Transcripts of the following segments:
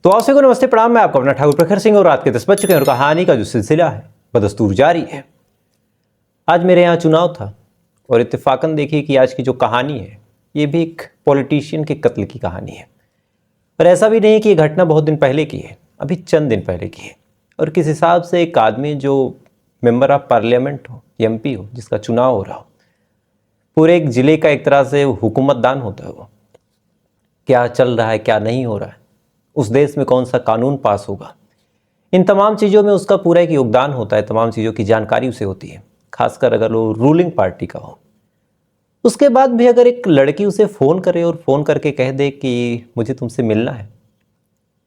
तो आप सभी को नमस्ते प्रणाम। मैं आपका अपना ठाकुर प्रखर सिंह और रात के 10 बज चुके हैं और कहानी का जो सिलसिला है बदस्तूर जारी है। आज मेरे यहाँ चुनाव था और इत्तेफाकन देखिए कि आज की जो कहानी है ये भी एक पॉलिटिशियन के कत्ल की कहानी है। पर ऐसा भी नहीं कि ये घटना बहुत दिन पहले की है, अभी चंद दिन पहले की है। और किस हिसाब से एक आदमी जो मेंबर ऑफ पार्लियामेंट हो, एमपी हो, जिसका चुनाव हो रहा हो, पूरे एक जिले का एक तरह से हुकूमतदान होता है, वो क्या चल रहा है क्या नहीं हो रहा है, उस देश में कौन सा कानून पास होगा, इन तमाम चीज़ों में उसका पूरा एक योगदान होता है। तमाम चीज़ों की जानकारी उसे होती है, खासकर अगर वो रूलिंग पार्टी का हो। उसके बाद भी अगर एक लड़की उसे फ़ोन करे और फ़ोन करके कह दे कि मुझे तुमसे मिलना है,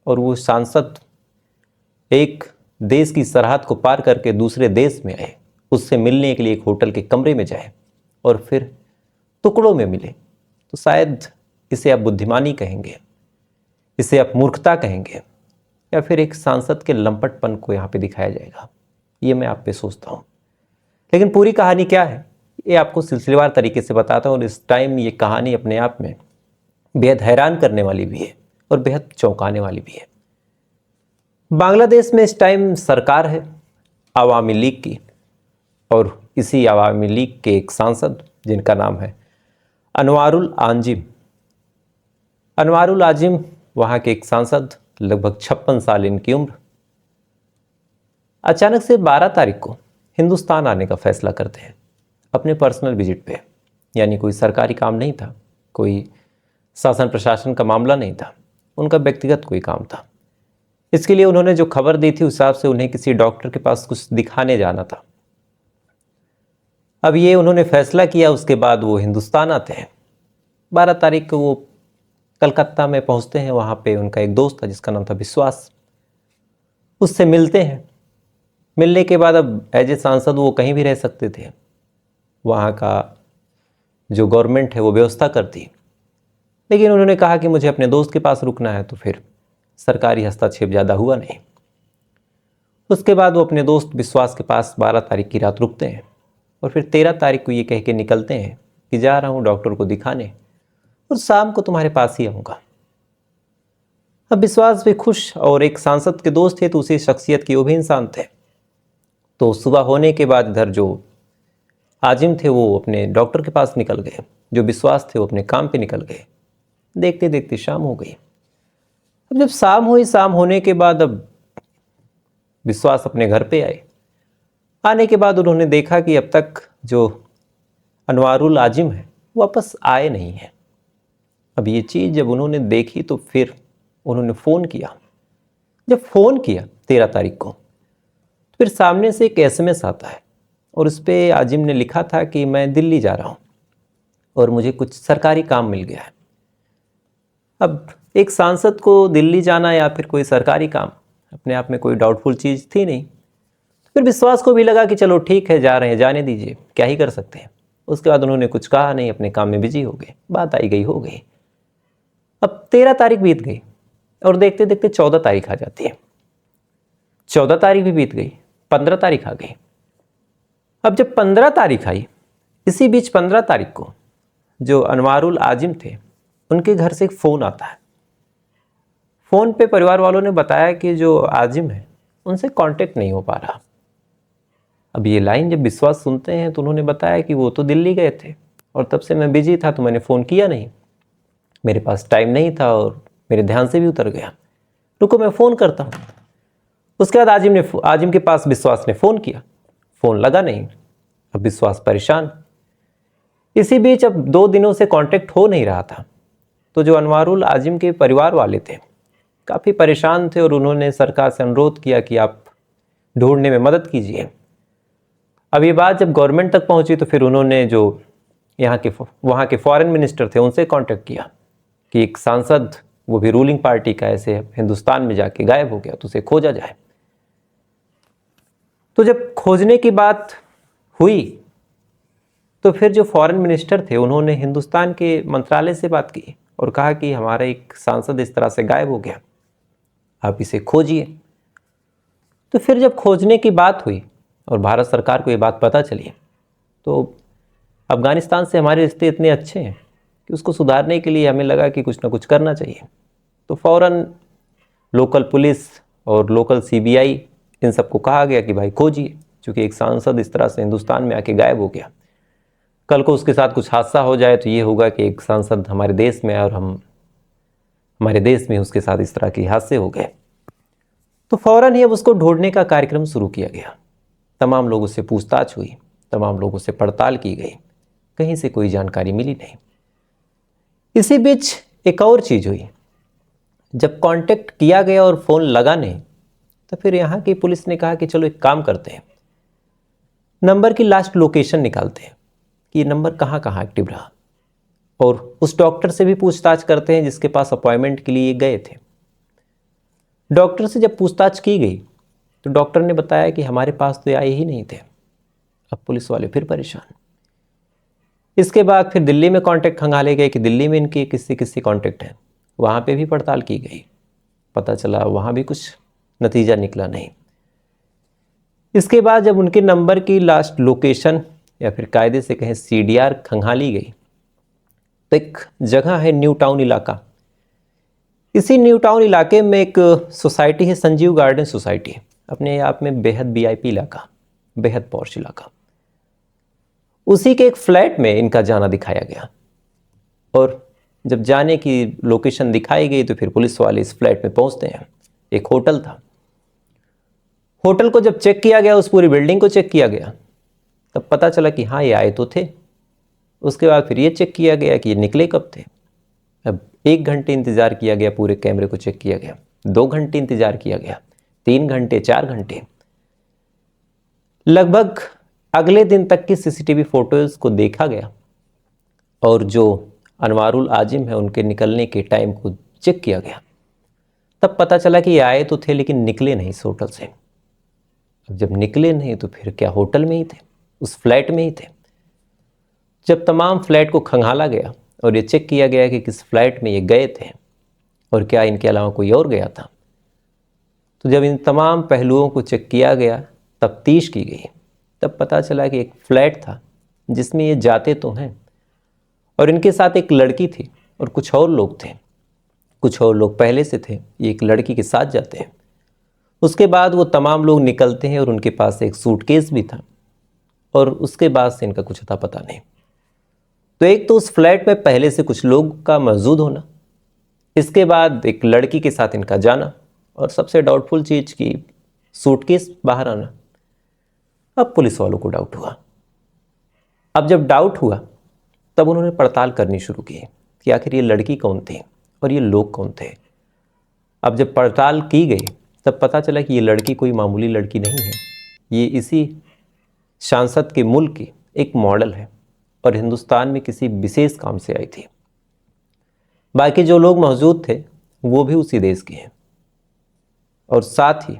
और वो सांसद एक देश की सरहद को पार करके दूसरे देश में आए, उससे मिलने के लिए एक होटल के कमरे में जाए और फिर टुकड़ों में मिले, तो शायद इसे आप बुद्धिमानी कहेंगे, इसे आप मूर्खता कहेंगे, या फिर एक सांसद के लंपटपन को यहाँ पे दिखाया जाएगा। ये मैं आप पे सोचता हूँ। लेकिन पूरी कहानी क्या है ये आपको सिलसिलेवार तरीके से बताता हूँ। और इस टाइम ये कहानी अपने आप में बेहद हैरान करने वाली भी है और बेहद चौंकाने वाली भी है। बांग्लादेश में इस टाइम सरकार है आवामी लीग की, और इसी आवामी लीग के एक सांसद जिनका नाम है अनवारुल आंजिम। अनवारुल आजिम वहाँ के एक सांसद, लगभग 56 साल इनकी उम्र, अचानक से 12 तारीख को हिंदुस्तान आने का फैसला करते हैं अपने पर्सनल विजिट पे। यानी कोई सरकारी काम नहीं था, कोई शासन प्रशासन का मामला नहीं था, उनका व्यक्तिगत कोई काम था। इसके लिए उन्होंने जो खबर दी थी उस हिसाब से उन्हें किसी डॉक्टर के पास कुछ दिखाने जाना था। अब ये उन्होंने फैसला किया, उसके बाद वो हिंदुस्तान आते हैं। 12 तारीख को वो कलकत्ता में पहुंचते हैं। वहाँ पे उनका एक दोस्त था जिसका नाम था विश्वास, उससे मिलते हैं। मिलने के बाद अब एज ए सांसद वो कहीं भी रह सकते थे, वहाँ का जो गवर्नमेंट है वो व्यवस्था करती, लेकिन उन्होंने कहा कि मुझे अपने दोस्त के पास रुकना है, तो फिर सरकारी हस्तक्षेप ज़्यादा हुआ नहीं। उसके बाद वो अपने दोस्त विश्वास के पास 12 तारीख की रात रुकते हैं और फिर 13 तारीख को ये कह के निकलते हैं कि जा रहा हूँ डॉक्टर को दिखाने और शाम को तुम्हारे पास ही आऊँगा। अब विश्वास भी खुश, और एक सांसद के दोस्त थे तो उसी शख्सियत के वो भी इंसान थे। तो सुबह होने के बाद इधर जो आजिम थे वो अपने डॉक्टर के पास निकल गए, जो विश्वास थे वो अपने काम पे निकल गए। देखते देखते शाम हो गई। अब जब शाम हुई, शाम होने के बाद अब विश्वास अपने घर पे आए। आने के बाद उन्होंने देखा कि अब तक जो अनवारुल आजिम है वापस आए नहीं है। अब ये चीज़ जब उन्होंने देखी तो फिर उन्होंने फ़ोन किया। जब फ़ोन किया 13 तारीख को, फिर सामने से एक एसएमएस आता है और उस पर आजिम ने लिखा था कि मैं दिल्ली जा रहा हूँ और मुझे कुछ सरकारी काम मिल गया है। अब एक सांसद को दिल्ली जाना या फिर कोई सरकारी काम अपने आप में कोई डाउटफुल चीज़ थी नहीं। फिर विश्वास को भी लगा कि चलो ठीक है, जा रहे हैं, जाने दीजिए, क्या ही कर सकते हैं। उसके बाद उन्होंने कुछ कहा नहीं, अपने काम में बिजी हो गए, बात आई गई हो गई। अब 13 तारीख बीत गई और देखते देखते 14 तारीख आ जाती है। 14 तारीख भी बीत गई, 15 तारीख आ गई। अब जब 15 तारीख आई, इसी बीच 15 तारीख को जो अनवारुल आजिम थे उनके घर से एक फ़ोन आता है। फ़ोन पे परिवार वालों ने बताया कि जो आजिम है उनसे कांटेक्ट नहीं हो पा रहा। अब ये लाइन जब विश्वास सुनते हैं तो उन्होंने बताया कि वो तो दिल्ली गए थे और तब से मैं बिजी था तो मैंने फ़ोन किया नहीं, मेरे पास टाइम नहीं था और मेरे ध्यान से भी उतर गया, रुको मैं फ़ोन करता हूँ। उसके बाद आजिम के पास विश्वास ने फ़ोन किया, फ़ोन लगा नहीं। अब विश्वास परेशान। इसी बीच अब 2 दिनों से कांटेक्ट हो नहीं रहा था, तो जो अनवारुल आजिम के परिवार वाले थे काफ़ी परेशान थे और उन्होंने सरकार से अनुरोध किया कि आप ढूंढने में मदद कीजिए। अब ये बात जब गवर्नमेंट तक पहुंची तो फिर उन्होंने जो वहाँ के फॉरेन मिनिस्टर थे उनसे कांटेक्ट किया कि एक सांसद, वो भी रूलिंग पार्टी का, ऐसे हिंदुस्तान में जाके गायब हो गया, तो उसे खोजा जाए। तो जब खोजने की बात हुई तो फिर जो फॉरेन मिनिस्टर थे उन्होंने हिंदुस्तान के मंत्रालय से बात की और कहा कि हमारा एक सांसद इस तरह से गायब हो गया, आप इसे खोजिए। तो फिर जब खोजने की बात हुई और भारत सरकार को ये बात पता चली, तो अफ़गानिस्तान से हमारे रिश्ते इतने अच्छे हैं कि उसको सुधारने के लिए हमें लगा कि कुछ ना कुछ करना चाहिए। तो फ़ौरन लोकल पुलिस और लोकल सीबीआई इन सबको कहा गया कि भाई खोजिए, क्योंकि एक सांसद इस तरह से हिंदुस्तान में आके गायब हो गया। कल को उसके साथ कुछ हादसा हो जाए तो ये होगा कि एक सांसद हमारे देश में है और हमारे देश में उसके साथ इस तरह के हादसे हो गए। तो फौरन ही अब उसको ढूंढने का कार्यक्रम शुरू किया गया। तमाम लोगों से पूछताछ हुई, तमाम लोगों से पड़ताल की गई, कहीं से कोई जानकारी मिली नहीं। इसी बीच एक और चीज़ हुई, जब कांटेक्ट किया गया और फ़ोन लगा नहीं, तो फिर यहाँ की पुलिस ने कहा कि चलो एक काम करते हैं, नंबर की लास्ट लोकेशन निकालते हैं कि ये नंबर कहाँ कहाँ एक्टिव रहा, और उस डॉक्टर से भी पूछताछ करते हैं जिसके पास अपॉइंटमेंट के लिए गए थे। डॉक्टर से जब पूछताछ की गई तो डॉक्टर ने बताया कि हमारे पास तो आए ही नहीं थे। अब पुलिस वाले फिर परेशान। इसके बाद फिर दिल्ली में कांटेक्ट खंगाले गए कि दिल्ली में इनके किसी किसी कांटेक्ट हैं, वहाँ पे भी पड़ताल की गई, पता चला वहाँ भी कुछ नतीजा निकला नहीं। इसके बाद जब उनके नंबर की लास्ट लोकेशन या फिर कायदे से कहें CDR खंगाली गई, तो एक जगह है न्यू टाउन इलाका। इसी न्यू टाउन इलाके में एक सोसाइटी है, संजीव गार्डन सोसाइटी, अपने आप में बेहद VIP इलाका, बेहद पॉश इलाका। उसी के एक फ्लैट में इनका जाना दिखाया गया, और जब जाने की लोकेशन दिखाई गई तो फिर पुलिस वाले इस फ्लैट में पहुंचते हैं। एक होटल था, होटल को जब चेक किया गया, उस पूरी बिल्डिंग को चेक किया गया, तब पता चला कि हाँ ये आए तो थे। उसके बाद फिर ये चेक किया गया कि ये निकले कब थे। अब 1 घंटे इंतज़ार किया गया, पूरे कैमरे को चेक किया गया, 2 घंटे इंतज़ार किया गया, 3 घंटे, 4 घंटे, लगभग अगले दिन तक की CCTV फोटोज़ को देखा गया, और जो अनवारुल आजिम है उनके निकलने के टाइम को चेक किया गया। तब पता चला कि ये आए तो थे लेकिन निकले नहीं इस होटल से। अब जब निकले नहीं तो फिर क्या होटल में ही थे, उस फ्लैट में ही थे। जब तमाम फ्लैट को खंगाला गया और ये चेक किया गया कि किस फ्लैट में ये गए थे और क्या इनके अलावा कोई और गया था, तो जब इन तमाम पहलुओं को चेक किया गया, तफ्तीश की गई, तब पता चला कि एक फ्लैट था जिसमें ये जाते तो हैं, और इनके साथ एक लड़की थी और कुछ और लोग थे। कुछ और लोग पहले से थे, ये एक लड़की के साथ जाते हैं। उसके बाद वो तमाम लोग निकलते हैं और उनके पास एक सूटकेस भी था, और उसके बाद से इनका कुछ अता पता नहीं। तो एक तो उस फ्लैट में पहले से कुछ लोग का मौजूद होना, इसके बाद एक लड़की के साथ इनका जाना, और सबसे डाउटफुल चीज़ की सूटकेस बाहर आना। अब पुलिस वालों को डाउट हुआ। अब जब डाउट हुआ तब उन्होंने पड़ताल करनी शुरू की कि आखिर ये लड़की कौन थी और ये लोग कौन थे। अब जब पड़ताल की गई तब पता चला कि ये लड़की कोई मामूली लड़की नहीं है, ये इसी सांसद के मुल्क की एक मॉडल है और हिंदुस्तान में किसी विशेष काम से आई थी। बाकी जो लोग मौजूद थे वो भी उसी देश के हैं, और साथ ही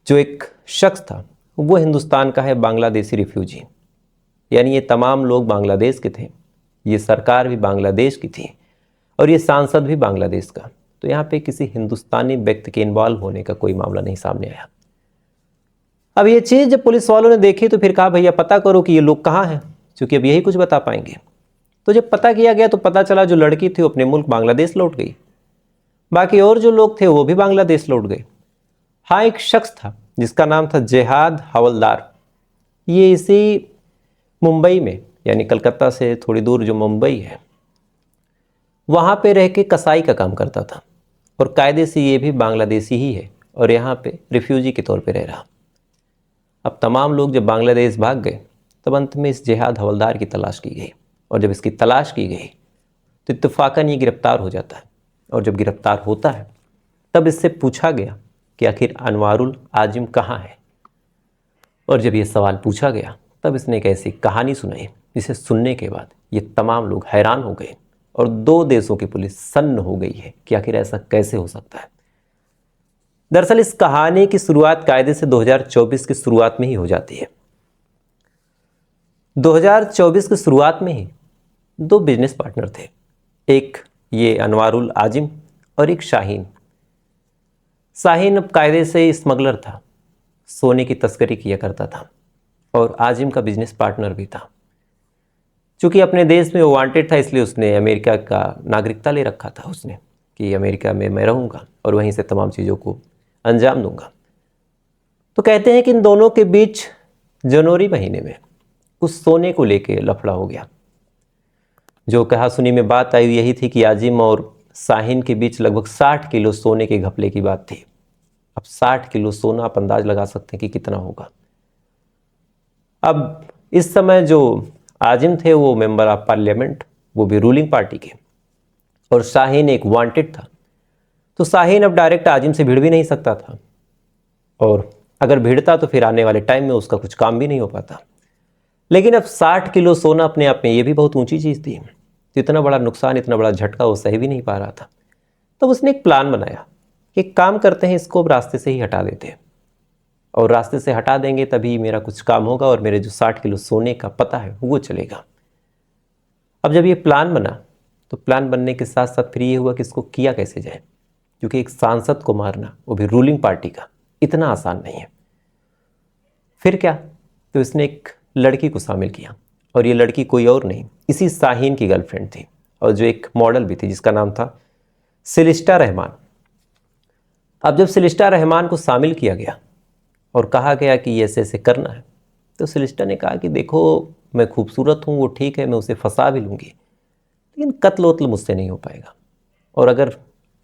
जो एक शख्स था वो हिंदुस्तान का है, बांग्लादेशी रिफ्यूजी। यानी ये तमाम लोग बांग्लादेश के थे, ये सरकार भी बांग्लादेश की थी, और ये सांसद भी बांग्लादेश का। तो यहाँ पे किसी हिंदुस्तानी व्यक्ति के इन्वॉल्व होने का कोई मामला नहीं सामने आया। अब ये चीज़ जब पुलिस वालों ने देखी तो फिर कहा भैया पता करो कि ये लोग कहाँ हैं, क्योंकि अब यही कुछ बता पाएंगे। तो जब पता किया गया तो पता चला जो लड़की थी वो अपने मुल्क बांग्लादेश लौट गई, बाकी और जो लोग थे वो भी बांग्लादेश लौट गए। हाँ, एक शख्स था जिसका नाम था जेहाद हवलदार। ये इसी मुंबई में, यानी कलकत्ता से थोड़ी दूर जो मुंबई है, वहाँ पे रह के कसाई का काम करता था, और कायदे से ये भी बांग्लादेशी ही है और यहाँ पे रिफ्यूजी के तौर पे रह रहा। अब तमाम लोग जब बांग्लादेश भाग गए तब अंत में इस जेहाद हवलदार की तलाश की गई, और जब इसकी तलाश की गई तो इत्तेफाकन ये गिरफ्तार हो जाता है। और जब गिरफ्तार होता है तब इससे पूछा गया कि आखिर अनवारुल आजिम कहाँ है, और जब ये सवाल पूछा गया तब इसने एक ऐसी कहानी सुनाई जिसे सुनने के बाद ये तमाम लोग हैरान हो गए, और 2 देशों की पुलिस सन्न हो गई है कि आखिर ऐसा कैसे हो सकता है। दरअसल इस कहानी की शुरुआत कायदे से 2024 की शुरुआत में ही हो जाती है। 2024 की शुरुआत में ही 2 बिजनेस पार्टनर थे, एक ये अनवारुल आजिम और एक शाहीन। शाहीन अब कायदे से स्मगलर था, सोने की तस्करी किया करता था, और आजिम का बिजनेस पार्टनर भी था। चूँकि अपने देश में वो वांटेड था, इसलिए उसने अमेरिका का नागरिकता ले रखा था उसने, कि अमेरिका में मैं रहूँगा और वहीं से तमाम चीज़ों को अंजाम दूंगा। तो कहते हैं कि इन दोनों के बीच जनवरी महीने में कुछ सोने को लेके लफड़ा हो गया। जो कहा सुनी में बात आई यही थी कि आजिम और शाहीन के बीच लगभग 60 किलो सोने के घपले की बात थी। अब 60 किलो सोना आप अंदाज लगा सकते हैं कि कितना होगा। अब इस समय जो आजिम थे वो मेंबर ऑफ पार्लियामेंट, वो भी रूलिंग पार्टी के, और शाहीन एक वांटेड था। तो शाहीन अब डायरेक्ट आजिम से भिड़ भी नहीं सकता था, और अगर भिड़ता तो फिर आने वाले टाइम में उसका कुछ काम भी नहीं हो पाता। लेकिन अब 60 किलो सोना अपने आप में ये भी बहुत ऊंची चीज़ थी। तो इतना बड़ा नुकसान, इतना बड़ा झटका वो सही भी नहीं पा रहा था। तब उसने एक प्लान बनाया कि एक काम करते हैं, इसको अब रास्ते से ही हटा देते हैं, और रास्ते से हटा देंगे तभी मेरा कुछ काम होगा और मेरे जो 60 किलो सोने का पता है वो चलेगा। अब जब ये प्लान बना तो प्लान बनने के साथ साथ फिर ये हुआ कि इसको किया कैसे जाए, क्योंकि एक सांसद को मारना, वो भी रूलिंग पार्टी का, इतना आसान नहीं है। फिर क्या, तो इसने एक लड़की को शामिल किया, और ये लड़की कोई और नहीं, इसी शाहीन की गर्लफ्रेंड थी, और जो एक मॉडल भी थी जिसका नाम था सिलिस्टा रहमान। अब जब सिलिस्टा रहमान को शामिल किया गया और कहा गया कि ये ऐसे ऐसे करना है, तो सिलिस्टा ने कहा कि देखो मैं खूबसूरत हूँ, वो ठीक है, मैं उसे फंसा भी लूँगी, लेकिन कत्ल वत्ल मुझसे नहीं हो पाएगा, और अगर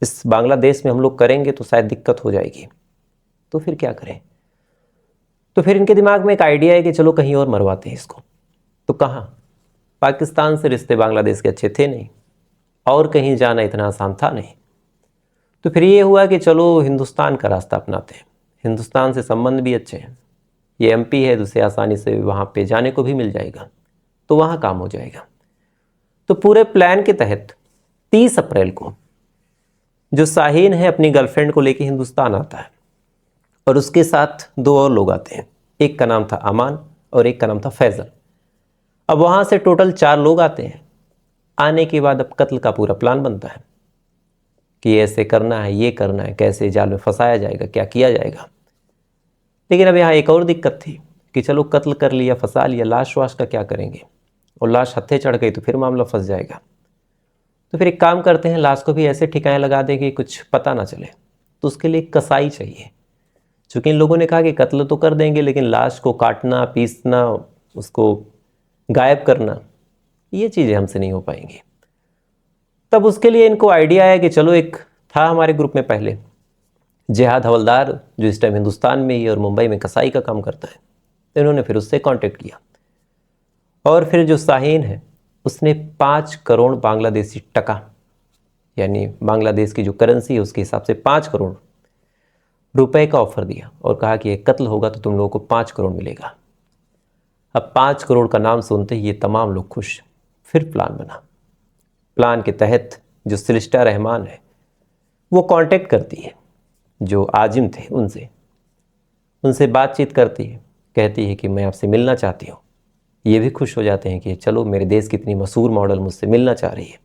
इस बांग्लादेश में हम लोग करेंगे तो शायद दिक्कत हो जाएगी, तो फिर क्या करें। तो फिर इनके दिमाग में एक आइडिया है कि चलो कहीं और मरवाते हैं इसको। तो कहाँ, पाकिस्तान से रिश्ते बांग्लादेश के अच्छे थे नहीं, और कहीं जाना इतना आसान था नहीं। तो फिर ये हुआ कि चलो हिंदुस्तान का रास्ता अपनाते हैं, हिंदुस्तान से संबंध भी अच्छे हैं, ये एमपी है, जिसे आसानी से वहाँ पे जाने को भी मिल जाएगा, तो वहाँ काम हो जाएगा। तो पूरे प्लान के तहत 30 अप्रैल को जो शाहीन है अपनी गर्लफ्रेंड को लेकर हिंदुस्तान आता है, और उसके साथ 2 और लोग आते हैं, एक का नाम था अमान और एक का नाम था फैज़ल। अब वहाँ से टोटल 4 लोग आते हैं। आने के बाद अब कत्ल का पूरा प्लान बनता है कि ऐसे करना है, ये करना है, कैसे जाल में फंसाया जाएगा, क्या किया जाएगा। लेकिन अब यहाँ एक और दिक्कत थी कि चलो कत्ल कर लिया, फंसा लिया, लाश वाश का क्या करेंगे, और लाश हत्थे चढ़ गई तो फिर मामला फंस जाएगा। तो फिर एक काम करते हैं, लाश को भी ऐसे ठिकाने लगा दें कि कुछ पता ना चले। तो उसके लिए कसाई चाहिए, चूँकि इन लोगों ने कहा कि कत्ल तो कर देंगे लेकिन लाश को काटना, पीसना, उसको गायब करना, ये चीज़ें हमसे नहीं हो पाएंगी। तब उसके लिए इनको आइडिया आया कि चलो, एक था हमारे ग्रुप में पहले जिहाद हवलदार, जो इस टाइम हिंदुस्तान में ही और मुंबई में कसाई का काम करता है, तो इन्होंने फिर उससे कांटेक्ट किया, और फिर जो शाहीन है उसने 5 करोड़ बांग्लादेशी टका, यानी बांग्लादेश की जो करेंसी है उसके हिसाब से 5 करोड़ रुपए का ऑफर दिया, और कहा कि ये कत्ल होगा तो तुम लोगों को 5 करोड़ मिलेगा। अब 5 करोड़ का नाम सुनते ही ये तमाम लोग खुश। फिर प्लान बना। प्लान के तहत जो सिलिस्टा रहमान है वो कांटेक्ट करती है जो आजिम थे उनसे बातचीत करती है, कहती है कि मैं आपसे मिलना चाहती हूँ। ये भी खुश हो जाते हैं कि चलो मेरे देश की इतनी मशहूर मॉडल मुझसे मिलना चाह रही है।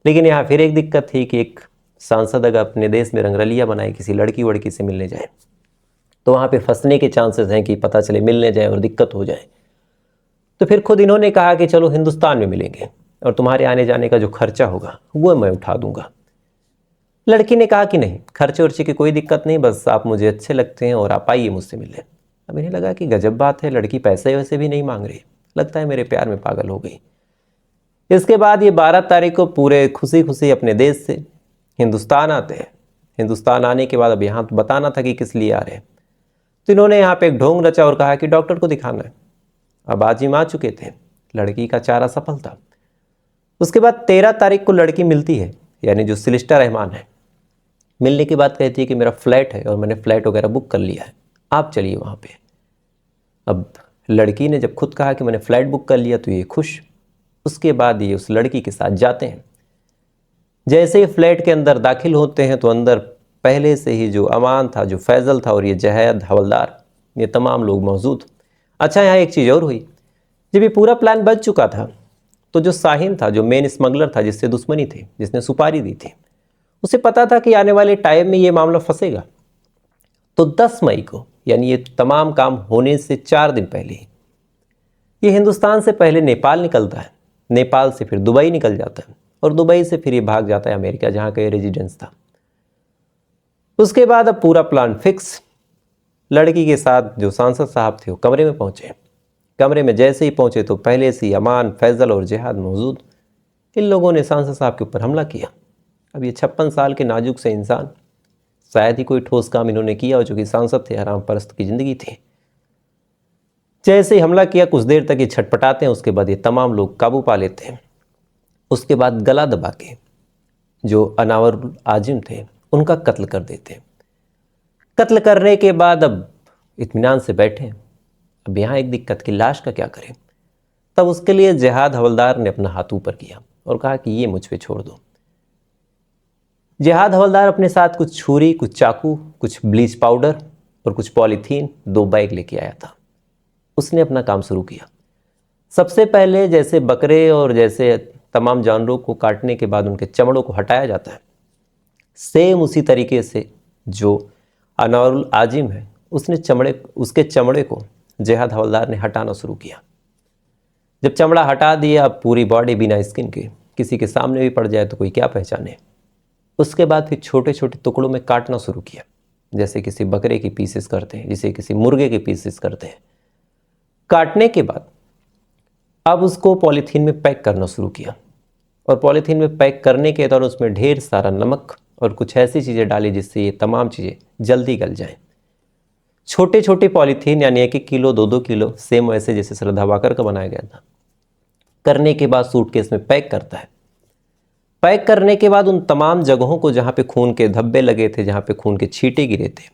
लेकिन यहाँ फिर एक दिक्कत थी कि एक सांसद अगर अपने देश में रंगरलिया बनाए किसी लड़की वड़की से मिलने जाए तो वहाँ पे फंसने के चांसेस हैं कि पता चले मिलने जाए और दिक्कत हो जाए। तो फिर खुद इन्होंने कहा कि चलो हिंदुस्तान में मिलेंगे और तुम्हारे आने जाने का जो खर्चा होगा वो मैं उठा दूंगा। लड़की ने कहा कि नहीं, खर्चे वर्चे की कोई दिक्कत नहीं, बस आप मुझे अच्छे लगते हैं और आप आइए मुझसे मिलने। अब इन्हें लगा कि गजब बात है, लड़की पैसे वैसे भी नहीं मांग रही, लगता है मेरे प्यार में पागल हो गई। इसके बाद ये 12 तारीख को पूरे खुशी खुशी अपने देश से हिंदुस्तान आते हैं। हिंदुस्तान आने के बाद अब यहाँ तो बताना था कि किस लिए आ रहे हैं, तो इन्होंने यहाँ पे एक ढोंग रचा और कहा कि डॉक्टर को दिखाना है। अब आजिम आ चुके थे, लड़की का चारा सफल था। उसके बाद 13 तारीख को लड़की मिलती है, यानी जो सिलिस्टा रहमान है। मिलने के बाद कहती है कि मेरा फ्लैट है और मैंने फ्लैट वगैरह बुक कर लिया है, आप चलिए वहाँ पे। अब लड़की ने जब खुद कहा कि मैंने फ्लैट बुक कर लिया तो ये खुश। उसके बाद ये उस लड़की के साथ जाते हैं। जैसे ही फ्लैट के अंदर दाखिल होते हैं तो अंदर पहले से ही जो अमान था, जो फैज़ल था और ये जहाद हवलदार, ये तमाम लोग मौजूद। अच्छा, यहाँ एक चीज़ और हुई। जब ये पूरा प्लान बन चुका था तो जो शाहीन था, जो मेन स्मगलर था, जिससे दुश्मनी थी, जिसने सुपारी दी थी, उसे पता था कि आने वाले टाइम में ये मामला फंसेगा। तो 10 मई को, यानी ये तमाम काम होने से 4 दिन पहले ही, ये हिंदुस्तान से पहले नेपाल निकलता है, नेपाल से फिर दुबई निकल जाता है और दुबई से फिर ये भाग जाता है अमेरिका, जहाँ का ये रेजिडेंस था। उसके बाद अब पूरा प्लान फिक्स। लड़की के साथ जो सांसद साहब थे वो कमरे में पहुंचे। कमरे में जैसे ही पहुंचे तो पहले से ही अमान, फैजल और जिहाद मौजूद। इन लोगों ने सांसद साहब के ऊपर हमला किया। अब ये 56 साल के नाजुक से इंसान, शायद ही कोई ठोस काम इन्होंने किया हो, चूँकि सांसद थे, आराम परस्त की ज़िंदगी थी। जैसे ही हमला किया कुछ देर तक ये छटपटाते हैं, उसके बाद ये तमाम लोग काबू पा लेते हैं। उसके बाद गला दबा के जो अनावरुल आजिम थे उनका कत्ल कर देते हैं। कत्ल करने के बाद अब इत्मीनान से बैठे। अब यहाँ एक दिक्कत की लाश का क्या करें। तब उसके लिए जिहाद हवलदार ने अपना हाथ ऊपर किया और कहा कि ये मुझ पे छोड़ दो। जिहाद हवलदार अपने साथ कुछ छुरी, कुछ चाकू, कुछ ब्लीच पाउडर और कुछ पॉलीथीन, 2 बैग लेके आया था। उसने अपना काम शुरू किया। सबसे पहले जैसे बकरे और जैसे तमाम जानवरों को काटने के बाद उनके चमड़ों को हटाया जाता है, सेम उसी तरीके से जो अनावरुल आजिम है उसके चमड़े को जिहाद हवलदार ने हटाना शुरू किया। जब चमड़ा हटा दिया, अब पूरी बॉडी बिना स्किन के, किसी के सामने भी पड़ जाए तो कोई क्या पहचाने। उसके बाद फिर छोटे छोटे टुकड़ों में काटना शुरू किया, जैसे किसी बकरे की पीसेस करते हैं, जैसे किसी मुर्गे के पीसेस करते हैं। काटने के बाद अब उसको पॉलीथीन में पैक करना शुरू किया और पॉलीथीन में पैक करने के दौरान उसमें ढेर सारा नमक और कुछ ऐसी चीज़ें डाली जिससे ये तमाम चीज़ें जल्दी गल जाएं। छोटे छोटे पॉलीथीन यानी 1-1 किलो 2-2 किलो, सेम वैसे जैसे श्रद्धा वाकर का बनाया गया था। करने के बाद सूटकेस में पैक करता है। पैक करने के बाद उन तमाम जगहों को जहाँ पे खून के धब्बे लगे थे, जहाँ पे खून के छींटे गिरे थे,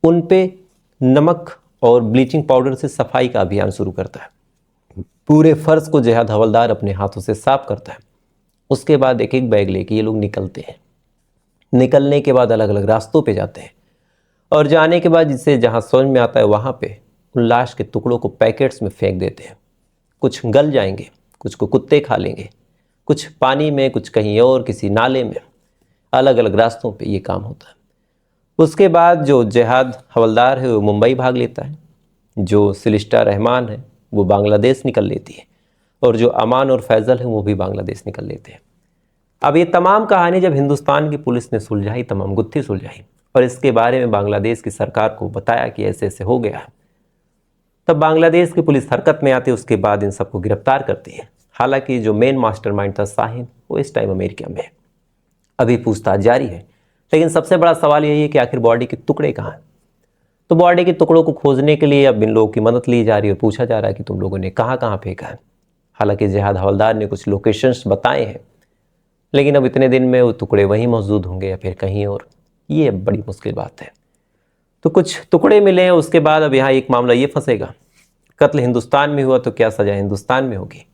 उन पे नमक और ब्लीचिंग पाउडर से सफाई का अभियान शुरू करता है। पूरे फर्श को जिहाद हवलदार अपने हाथों से साफ करता है। उसके बाद एक एक बैग लेके ये लोग निकलते हैं। निकलने के बाद अलग अलग रास्तों पे जाते हैं और जाने के बाद जिससे जहाँ समझ में आता है वहाँ पे उन लाश के टुकड़ों को पैकेट्स में फेंक देते हैं। कुछ गल जाएंगे, कुछ को कुत्ते खा लेंगे, कुछ पानी में, कुछ कहीं और किसी नाले में। अलग अलग रास्तों पे ये काम होता है। उसके बाद जो जिहाद हवलदार है वो मुंबई भाग लेता है, जो सिलिस्टा रहमान है वो बांग्लादेश निकल लेती है और जो अमान और फैज़ल है वो भी बांग्लादेश निकल लेते हैं। अब ये तमाम कहानी जब हिंदुस्तान की पुलिस ने सुलझाई, तमाम गुत्थी सुलझाई और इसके बारे में बांग्लादेश की सरकार को बताया कि ऐसे ऐसे हो गया है, तब बांग्लादेश की पुलिस हरकत में आती है। उसके बाद इन सबको गिरफ्तार करती है। हालांकि जो मेन मास्टरमाइंड था शाहीन, वो इस टाइम अमेरिका में है। अभी पूछताछ जारी है, लेकिन सबसे बड़ा सवाल यही है कि आखिर बॉडी के टुकड़े कहाँ हैं। तो बॉडी के टुकड़ों को खोजने के लिए अब इन लोगों की मदद ली जा रही है और पूछा जा रहा है कि तुम लोगों ने कहाँ कहाँ फेंका है। हालांकि जिहाद हवलदार ने कुछ लोकेशंस बताए हैं, लेकिन अब इतने दिन में वो टुकड़े वहीं मौजूद होंगे या फिर कहीं और, ये बड़ी मुश्किल बात है। तो कुछ टुकड़े मिले हैं। उसके बाद अब यहाँ एक मामला ये फंसेगा, कत्ल हिंदुस्तान में हुआ तो क्या सज़ा हिंदुस्तान में होगी,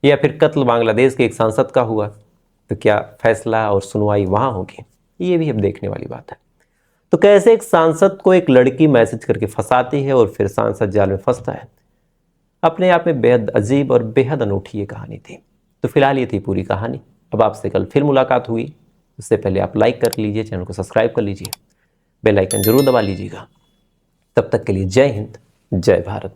या फिर कत्ल बांग्लादेश के एक सांसद का हुआ तो क्या फैसला और सुनवाई वहाँ होगी, ये भी अब देखने वाली बात है। तो कैसे एक सांसद को एक लड़की मैसेज करके फंसाती है और फिर सांसद जाल में फंसता है, अपने आप में बेहद अजीब और बेहद अनूठी ये कहानी थी। तो फिलहाल ये थी पूरी कहानी। अब आपसे कल फिर मुलाकात हुई। उससे पहले आप लाइक कर लीजिए, चैनल को सब्सक्राइब कर लीजिए, बेल आइकन जरूर दबा लीजिएगा। तब तक के लिए जय हिंद, जय भारत।